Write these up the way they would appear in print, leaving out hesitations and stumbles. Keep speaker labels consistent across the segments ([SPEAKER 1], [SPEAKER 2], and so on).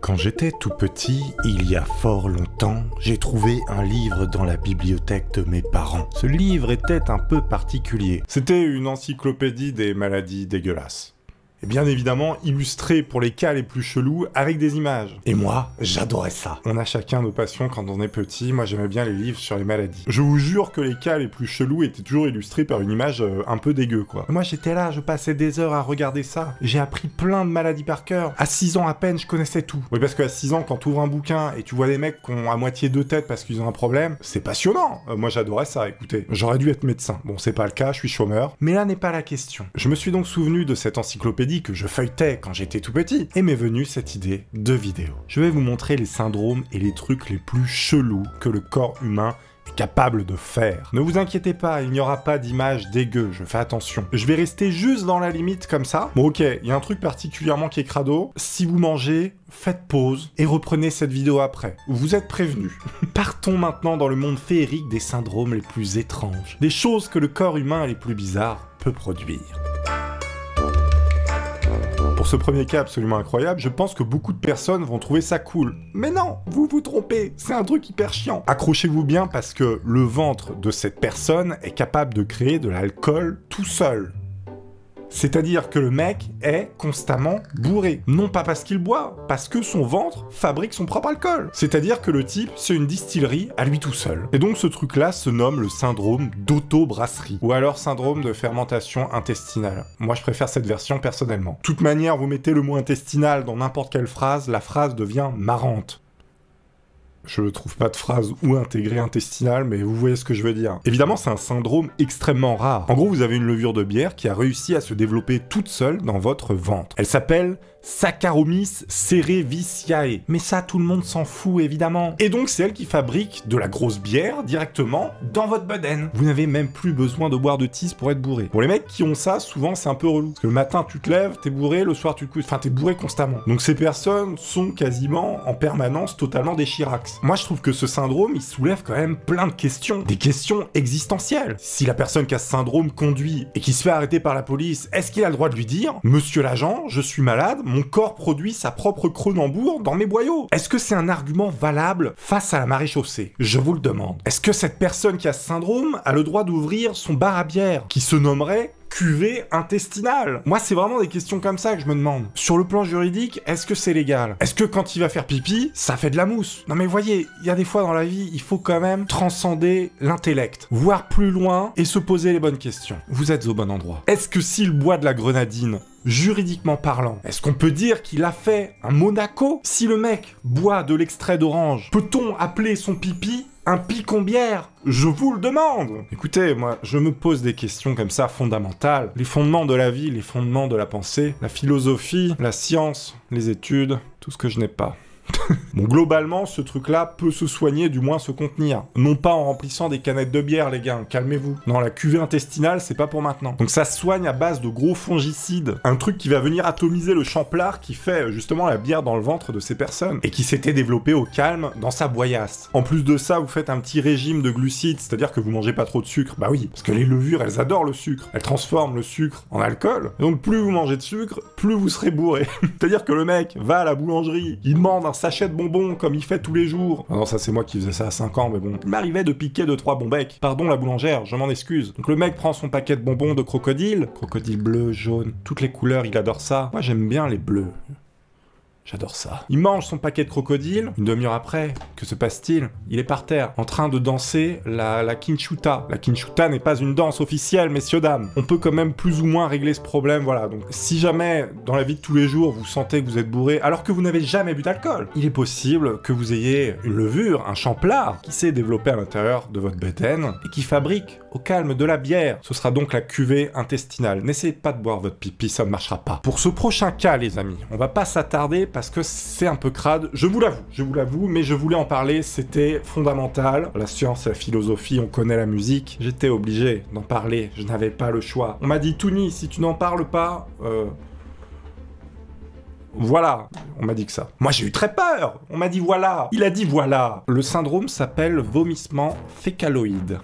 [SPEAKER 1] Quand j'étais tout petit, il y a fort longtemps, j'ai trouvé un livre dans la bibliothèque de mes parents. Ce livre était un peu particulier. C'était une encyclopédie des maladies dégueulasses. Et bien évidemment, illustré pour les cas les plus chelous avec des images. Et moi, j'adorais ça. On a chacun nos passions quand on est petit. Moi, j'aimais bien les livres sur les maladies. Je vous jure que les cas les plus chelous étaient toujours illustrés par une image un peu dégueu, quoi. Moi, j'étais là, je passais des heures à regarder ça. J'ai appris plein de maladies par cœur. À 6 ans à peine, je connaissais tout. Oui, parce qu'à 6 ans, quand tu ouvres un bouquin et tu vois des mecs qui ont à moitié deux têtes parce qu'ils ont un problème, c'est passionnant. Moi, j'adorais ça, écoutez. J'aurais dû être médecin. Bon, c'est pas le cas, je suis chômeur. Mais là n'est pas la question. Je me suis donc souvenu de cette encyclopédie que je feuilletais quand j'étais tout petit, et m'est venue cette idée de vidéo. Je vais vous montrer les syndromes et les trucs les plus chelous que le corps humain est capable de faire. Ne vous inquiétez pas, il n'y aura pas d'images dégueu, je fais attention. Je vais rester juste dans la limite comme ça. Bon ok, il y a un truc particulièrement qui est crado. Si vous mangez, faites pause et reprenez cette vidéo après. Vous êtes prévenus. Partons maintenant dans le monde féerique des syndromes les plus étranges. Des choses que le corps humain les plus bizarres peut produire. Pour ce premier cas absolument incroyable, je pense que beaucoup de personnes vont trouver ça cool. Mais non, vous vous trompez, c'est un truc hyper chiant. Accrochez-vous bien parce que le ventre de cette personne est capable de créer de l'alcool tout seul. C'est-à-dire que le mec est constamment bourré. Non pas parce qu'il boit, parce que son ventre fabrique son propre alcool. C'est-à-dire que le type, c'est une distillerie à lui tout seul. Et donc ce truc-là se nomme le syndrome d'auto-brasserie. Ou alors syndrome de fermentation intestinale. Moi je préfère cette version personnellement. De toute manière, vous mettez le mot intestinal dans n'importe quelle phrase, la phrase devient marrante. Je ne trouve pas de phrase ou intégrée intestinale, mais vous voyez ce que je veux dire. Évidemment, c'est un syndrome extrêmement rare. En gros, vous avez une levure de bière qui a réussi à se développer toute seule dans votre ventre. Elle s'appelle Saccharomyces cerevisiae. Mais ça, tout le monde s'en fout, évidemment. Et donc, c'est elle qui fabrique de la grosse bière directement dans votre bedaine. Vous n'avez même plus besoin de boire de tease pour être bourré. Pour les mecs qui ont ça, souvent, c'est un peu relou. Parce que le matin, tu te lèves, t'es bourré, le soir, tu te couches. Enfin, t'es bourré constamment. Donc, ces personnes sont quasiment en permanence totalement des Chiracs. Moi, je trouve que ce syndrome, il soulève quand même plein de questions. Des questions existentielles. Si la personne qui a ce syndrome conduit et qui se fait arrêter par la police, est-ce qu'il a le droit de lui dire « Monsieur l'agent, je suis malade, mon corps produit sa propre Cronenbourg dans mes boyaux ». Est-ce que c'est un argument valable face à la maréchaussée? Je vous le demande. Est-ce que cette personne qui a ce syndrome a le droit d'ouvrir son bar à bière, qui se nommerait cuvée intestinale? Moi, c'est vraiment des questions comme ça que je me demande. Sur le plan juridique, est-ce que c'est légal? Est-ce que quand il va faire pipi, ça fait de la mousse? Non mais voyez, il y a des fois dans la vie, il faut quand même transcender l'intellect, voir plus loin et se poser les bonnes questions. Vous êtes au bon endroit. Est-ce que s'il boit de la grenadine, juridiquement parlant, est-ce qu'on peut dire qu'il a fait un Monaco? Si le mec boit de l'extrait d'orange, peut-on appeler son pipi un picombière? Je vous le demande! Écoutez, moi, je me pose des questions comme ça fondamentales. Les fondements de la vie, les fondements de la pensée, la philosophie, la science, les études, tout ce que je n'ai pas. Bon, globalement, ce truc-là peut se soigner, du moins se contenir. Non pas en remplissant des canettes de bière, les gars, calmez-vous. Non, la cuvée intestinale, c'est pas pour maintenant. Donc ça se soigne à base de gros fongicides. Un truc qui va venir atomiser le champlard qui fait justement la bière dans le ventre de ces personnes. Et qui s'était développé au calme dans sa boyasse. En plus de ça, vous faites un petit régime de glucides, c'est-à-dire que vous mangez pas trop de sucre. Bah oui, parce que les levures, elles adorent le sucre. Elles transforment le sucre en alcool. Et donc plus vous mangez de sucre, plus vous serez bourré. C'est-à-dire que le mec va à la boulangerie, il demande un sachet de bonbons comme il fait tous les jours. Ah non, ça c'est moi qui faisais ça à 5 ans, mais bon. Il m'arrivait de piquer 2-3 bons becs. Pardon la boulangère, je m'en excuse. Donc le mec prend son paquet de bonbons de crocodile. Crocodile bleu, jaune, toutes les couleurs, il adore ça. Moi j'aime bien les bleus. J'adore ça. Il mange son paquet de crocodile, une demi-heure après, que se passe-t-il? Il est par terre, en train de danser la quinchuta. La quinchuta n'est pas une danse officielle, messieurs dames. On peut quand même plus ou moins régler ce problème, voilà. Donc, si jamais, dans la vie de tous les jours, vous sentez que vous êtes bourré, alors que vous n'avez jamais bu d'alcool, il est possible que vous ayez une levure, un champlard, qui s'est développé à l'intérieur de votre bétaine, et qui fabrique, au calme, de la bière. Ce sera donc la cuvée intestinale. N'essayez pas de boire votre pipi, ça ne marchera pas. Pour ce prochain cas, les amis, on va pas s'attarder parce que c'est un peu crade, je vous l'avoue, mais je voulais en parler, c'était fondamental. La science et la philosophie, on connaît la musique, j'étais obligé d'en parler, je n'avais pas le choix. On m'a dit, Touni, si tu n'en parles pas, voilà, on m'a dit que ça. Moi j'ai eu très peur, on m'a dit voilà, il a dit voilà. Le syndrome s'appelle vomissement fécaloïde.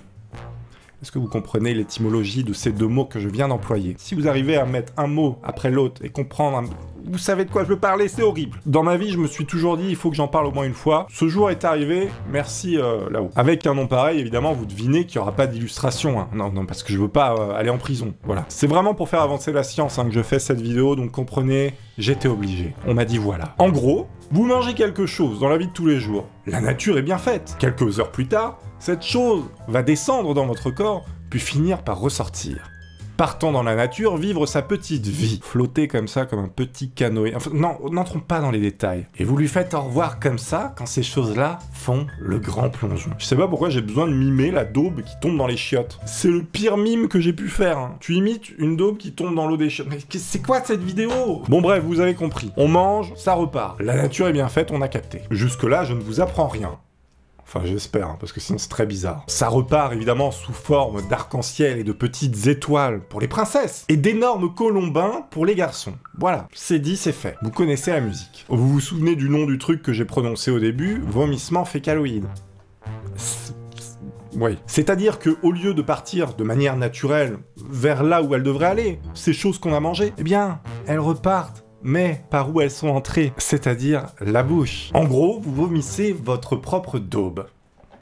[SPEAKER 1] Est-ce que vous comprenez l'étymologie de ces deux mots que je viens d'employer? Si vous arrivez à mettre un mot après l'autre et comprendre vous savez de quoi je veux parler, c'est horrible. Dans ma vie, je me suis toujours dit, il faut que j'en parle au moins une fois. Ce jour est arrivé, merci là-haut. Avec un nom pareil, évidemment, vous devinez qu'il n'y aura pas d'illustration. Hein. Non, parce que je veux pas aller en prison. Voilà. C'est vraiment pour faire avancer la science que je fais cette vidéo, donc comprenez, j'étais obligé. On m'a dit voilà. En gros, vous mangez quelque chose dans la vie de tous les jours. La nature est bien faite. Quelques heures plus tard, cette chose va descendre dans votre corps, puis finir par ressortir. Partant dans la nature, vivre sa petite vie. Flotter comme ça, comme un petit canoë. Enfin, non, n'entrons pas dans les détails. Et vous lui faites au revoir comme ça, quand ces choses-là font le grand plongeon. Je sais pas pourquoi j'ai besoin de mimer la daube qui tombe dans les chiottes. C'est le pire mime que j'ai pu faire. Hein. Tu imites une daube qui tombe dans l'eau des chiottes. Mais c'est quoi cette vidéo? Bon bref, vous avez compris. On mange, ça repart. La nature est bien faite, on a capté. Jusque-là, je ne vous apprends rien. Enfin, j'espère, parce que sinon c'est très bizarre. Ça repart évidemment sous forme d'arc-en-ciel et de petites étoiles pour les princesses, et d'énormes colombins pour les garçons. Voilà, c'est dit, c'est fait. Vous connaissez la musique. Vous vous souvenez du nom du truc que j'ai prononcé au début? Vomissement fécaloïde. Oui. C'est-à-dire que au lieu de partir de manière naturelle vers là où elles devraient aller, ces choses qu'on a mangées, eh bien, elles repartent. Mais par où elles sont entrées, c'est-à-dire la bouche. En gros, vous vomissez votre propre daube.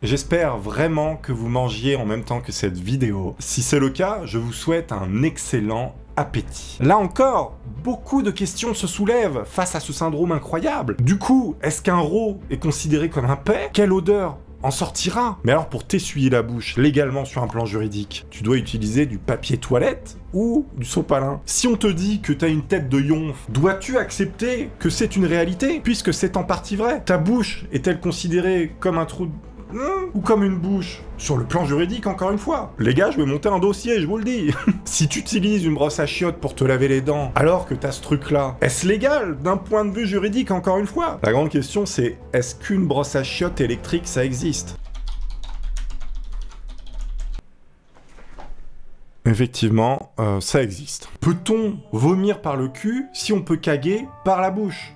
[SPEAKER 1] J'espère vraiment que vous mangiez en même temps que cette vidéo. Si c'est le cas, je vous souhaite un excellent appétit. Là encore, beaucoup de questions se soulèvent face à ce syndrome incroyable. Du coup, est-ce qu'un rot est considéré comme un paix? Quelle odeur en sortira? Mais alors pour t'essuyer la bouche, légalement sur un plan juridique, tu dois utiliser du papier toilette ou du sopalin. Si on te dit que t'as une tête de yonf, dois-tu accepter que c'est une réalité? Puisque c'est en partie vrai. Ta bouche est-elle considérée comme un trou de... ou comme une bouche? Sur le plan juridique, encore une fois. Les gars, je vais monter un dossier, je vous le dis. Si tu utilises une brosse à chiottes pour te laver les dents, alors que t'as ce truc-là, est-ce légal d'un point de vue juridique, encore une fois? La grande question, c'est est-ce qu'une brosse à chiottes électrique, ça existe? Effectivement, ça existe. Peut-on vomir par le cul si on peut caguer par la bouche?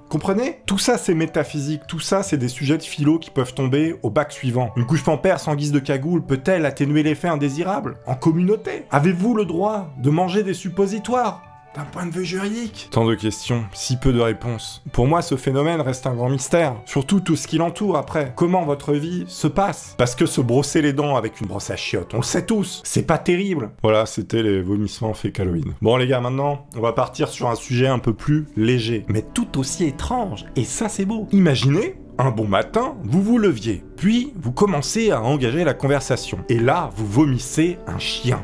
[SPEAKER 1] Comprenez? Tout ça, c'est métaphysique, tout ça, c'est des sujets de philo qui peuvent tomber au bac suivant. Une couche pampers en guise de cagoule peut-elle atténuer l'effet indésirable? En communauté? Avez-vous le droit de manger des suppositoires? D'un point de vue juridique? Tant de questions, si peu de réponses. Pour moi, ce phénomène reste un grand mystère. Surtout tout ce qui l'entoure après. Comment votre vie se passe? Parce que se brosser les dents avec une brosse à chiottes, on le sait tous, c'est pas terrible. Voilà, c'était les vomissements fécaloïdes. Bon les gars, maintenant, on va partir sur un sujet un peu plus léger, mais tout aussi étrange. Et ça, c'est beau. Imaginez, un bon matin, vous vous leviez, puis vous commencez à engager la conversation. Et là, vous vomissez un chien.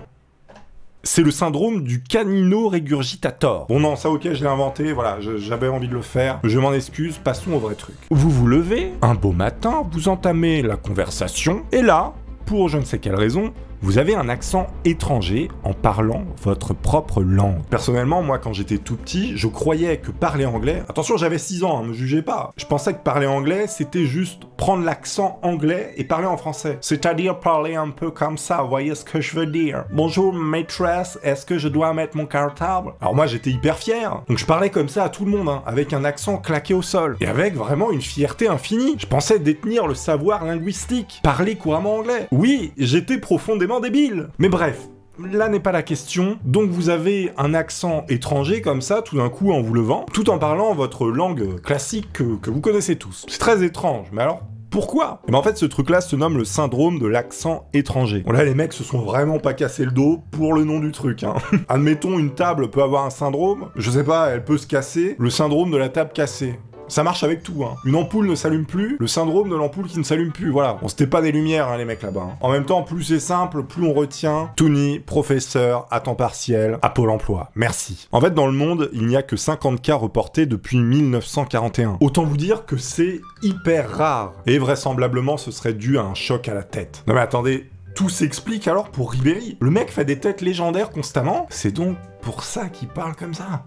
[SPEAKER 1] C'est le syndrome du canino-régurgitator. Bon non, ça ok, je l'ai inventé, voilà, j'avais envie de le faire. Je m'en excuse, passons au vrai truc. Vous vous levez, un beau matin, vous entamez la conversation, et là, pour je ne sais quelle raison, vous avez un accent étranger en parlant votre propre langue. Personnellement, moi, quand j'étais tout petit, je croyais que parler anglais... Attention, j'avais 6 ans, me jugez pas. Je pensais que parler anglais, c'était juste prendre l'accent anglais et parler en français. C'est-à-dire parler un peu comme ça, vous voyez ce que je veux dire. Bonjour, maîtresse, est-ce que je dois mettre mon cartable? Alors moi, j'étais hyper fier. Donc je parlais comme ça à tout le monde, avec un accent claqué au sol. Et avec vraiment une fierté infinie. Je pensais détenir le savoir linguistique. Parler couramment anglais. Oui, j'étais profondément débile. Mais bref, là n'est pas la question. Donc vous avez un accent étranger comme ça, tout d'un coup en vous levant, tout en parlant votre langue classique que vous connaissez tous. C'est très étrange, mais alors pourquoi? Et ben en fait ce truc là se nomme le syndrome de l'accent étranger. Bon là les mecs se sont vraiment pas cassé le dos pour le nom du truc Admettons une table peut avoir un syndrome, je sais pas, elle peut se casser, le syndrome de la table cassée. Ça marche avec tout, Une ampoule ne s'allume plus, le syndrome de l'ampoule qui ne s'allume plus, voilà. Bon, c'était pas des lumières, les mecs, là-bas. En même temps, plus c'est simple, plus on retient. Touni, professeur, à temps partiel, à Pôle emploi. Merci. En fait, dans le monde, il n'y a que 50 cas reportés depuis 1941. Autant vous dire que c'est hyper rare. Et vraisemblablement, ce serait dû à un choc à la tête. Non mais attendez, tout s'explique alors pour Ribéry. Le mec fait des têtes légendaires constamment, c'est donc pour ça qu'il parle comme ça.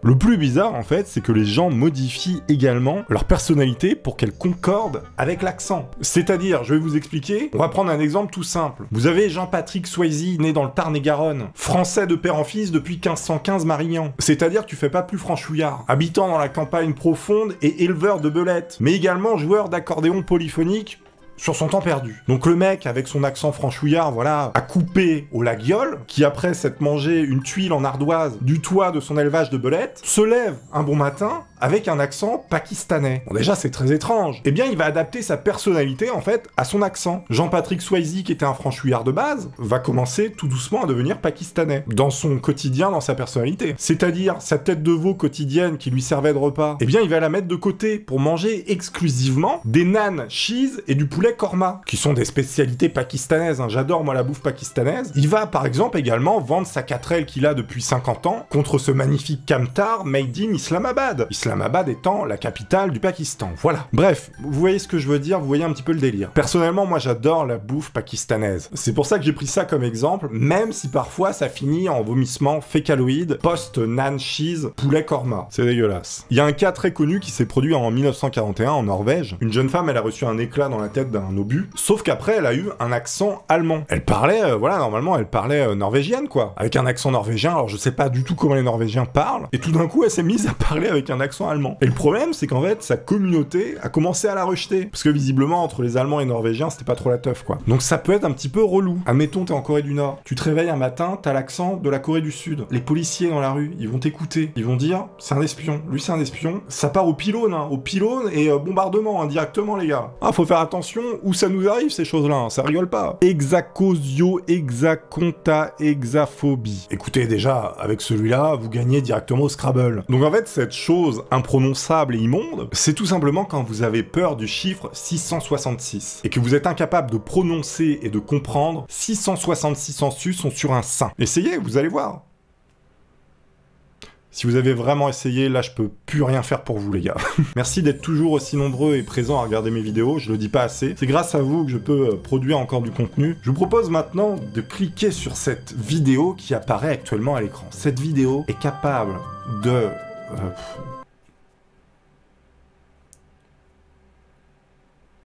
[SPEAKER 1] Le plus bizarre, en fait, c'est que les gens modifient également leur personnalité pour qu'elle concorde avec l'accent. C'est-à-dire, je vais vous expliquer, on va prendre un exemple tout simple. Vous avez Jean-Patrick Swayze, né dans le Tarn-et-Garonne, français de père en fils depuis 1515 Marignan. C'est-à-dire que tu fais pas plus franchouillard, habitant dans la campagne profonde et éleveur de belettes, mais également joueur d'accordéon polyphonique sur son temps perdu. Donc le mec, avec son accent franchouillard, voilà, a coupé au laguiole, qui après s'être mangé une tuile en ardoise du toit de son élevage de belettes, se lève un bon matin avec un accent pakistanais. Bon déjà c'est très étrange. Eh bien il va adapter sa personnalité en fait à son accent. Jean-Patrick Swayze, qui était un franchouillard de base, va commencer tout doucement à devenir pakistanais. Dans son quotidien, dans sa personnalité. C'est-à-dire sa tête de veau quotidienne qui lui servait de repas, eh bien il va la mettre de côté pour manger exclusivement des naan cheese et du poulet korma, qui sont des spécialités pakistanaises, hein. J'adore moi la bouffe pakistanaise. Il va par exemple également vendre sa 4L qu'il a depuis 50 ans contre ce magnifique camtar made in Islamabad. Islamabad étant la capitale du Pakistan, voilà. Bref, vous voyez ce que je veux dire, vous voyez un petit peu le délire. Personnellement, moi j'adore la bouffe pakistanaise. C'est pour ça que j'ai pris ça comme exemple, même si parfois ça finit en vomissement fécaloïde, post-naan cheese, poulet korma. C'est dégueulasse. Il y a un cas très connu qui s'est produit en 1941 en Norvège. Une jeune femme, elle a reçu un éclat dans la tête d'un obus, sauf qu'après elle a eu un accent allemand. Elle parlait, voilà, normalement elle parlait norvégienne quoi, avec un accent norvégien, alors je sais pas du tout comment les Norvégiens parlent, et tout d'un coup elle s'est mise à parler avec un accent allemand. Et le problème c'est qu'en fait sa communauté a commencé à la rejeter, parce que visiblement entre les Allemands et les Norvégiens c'était pas trop la teuf quoi. Donc ça peut être un petit peu relou. Admettons t'es en Corée du Nord, tu te réveilles un matin, t'as l'accent de la Corée du Sud. Les policiers dans la rue, ils vont t'écouter, ils vont dire c'est un espion, lui c'est un espion. Ça part au pylône et bombardement indirectement les gars. Ah faut faire attention où ça nous arrive ces choses-là, hein, ça rigole pas. Hexacosio, hexaconta, hexaphobie. Écoutez déjà, avec celui-là, vous gagnez directement au Scrabble. Donc en fait cette chose imprononçable et immonde, c'est tout simplement quand vous avez peur du chiffre 666 et que vous êtes incapable de prononcer et de comprendre 666 sensus sont sur un sein. Essayez, vous allez voir. Si vous avez vraiment essayé, là je peux plus rien faire pour vous les gars. Merci d'être toujours aussi nombreux et présents à regarder mes vidéos, je le dis pas assez. C'est grâce à vous que je peux produire encore du contenu. Je vous propose maintenant de cliquer sur cette vidéo qui apparaît actuellement à l'écran. Cette vidéo est capable de...